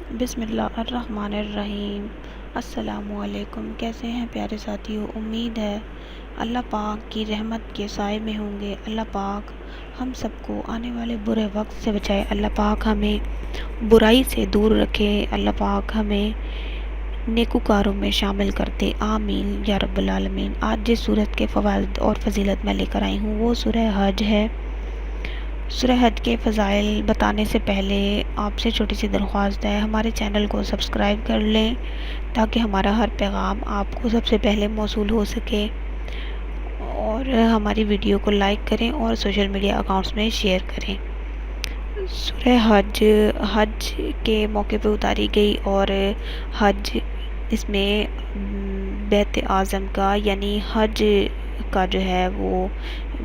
بسم اللہ الرحمن الرحیم۔ السلام علیکم، کیسے ہیں پیارے ساتھیوں؟ امید ہے اللہ پاک کی رحمت کے سائے میں ہوں گے۔ اللہ پاک ہم سب کو آنے والے برے وقت سے بچائے، اللہ پاک ہمیں برائی سے دور رکھے، اللہ پاک ہمیں نیکوکاروں میں شامل کرتے، آمین یا رب العالمین۔ آج جس سورت کے فوائد اور فضیلت میں لے کر آئی ہوں وہ سورہ حج ہے۔ سورہ حج کے فضائل بتانے سے پہلے آپ سے چھوٹی سی درخواست ہے، ہمارے چینل کو سبسکرائب کر لیں تاکہ ہمارا ہر پیغام آپ کو سب سے پہلے موصول ہو سکے، اور ہماری ویڈیو کو لائک کریں اور سوشل میڈیا اکاؤنٹس میں شیئر کریں۔ سورہ حج کے موقع پہ اتاری گئی، اور حج اس میں بیت اعظم کا یعنی حج کا جو ہے وہ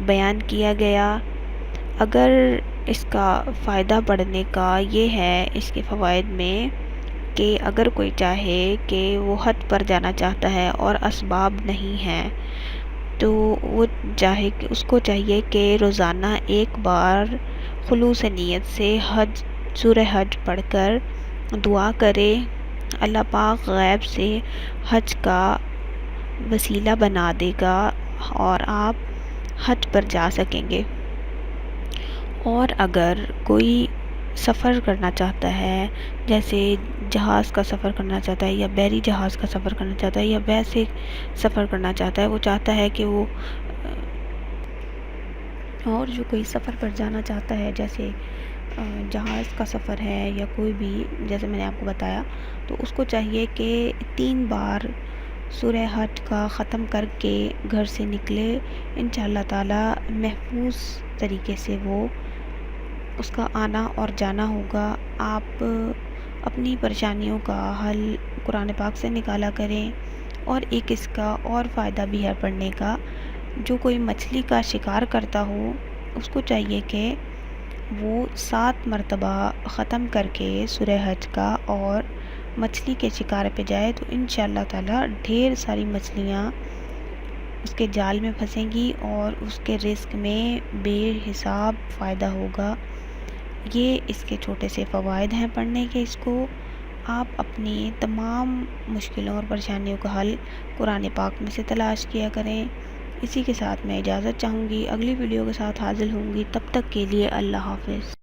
بیان کیا گیا۔ اگر اس کا فائدہ پڑھنے کا یہ ہے اس کے فوائد میں کہ اگر کوئی چاہے کہ وہ حج پر جانا چاہتا ہے اور اسباب نہیں ہیں تو وہ چاہے کہ اس کو چاہیے کہ روزانہ ایک بار خلوص نیت سے سورہ حج پڑھ کر دعا کرے، اللہ پاک غیب سے حج کا وسیلہ بنا دے گا اور آپ حج پر جا سکیں گے۔ اور اگر کوئی سفر کرنا چاہتا ہے، جیسے جہاز کا سفر کرنا چاہتا ہے یا بحری جہاز کا سفر کرنا چاہتا ہے یا ویسے سفر کرنا چاہتا ہے، وہ چاہتا ہے کہ وہ اور جو کوئی سفر پر جانا چاہتا ہے جیسے جہاز کا سفر ہے یا کوئی بھی، جیسے میں نے آپ کو بتایا، تو اس کو چاہیے کہ 3 بار سورہ حج کا ختم کر کے گھر سے نکلے، انشاءاللہ تعالی محفوظ طریقے سے وہ اس کا آنا اور جانا ہوگا۔ آپ اپنی پریشانیوں کا حل قرآن پاک سے نکالا کریں، اور ایک اس کا اور فائدہ بھی ہے پڑھنے کا، جو کوئی مچھلی کا شکار کرتا ہو اس کو چاہیے کہ وہ 7 مرتبہ ختم کر کے سورہ حج کا اور مچھلی کے شکار پہ جائے، تو انشاءاللہ تعالی ڈھیر ساری مچھلیاں اس کے جال میں پھنسیں گی اور اس کے رزق میں بے حساب فائدہ ہوگا۔ یہ اس کے چھوٹے سے فوائد ہیں پڑھنے کے۔ اس کو آپ اپنی تمام مشکلوں اور پریشانیوں کا حل قرآن پاک میں سے تلاش کیا کریں۔ اسی کے ساتھ میں اجازت چاہوں گی، اگلی ویڈیو کے ساتھ حاضر ہوں گی، تب تک کے لیے اللہ حافظ۔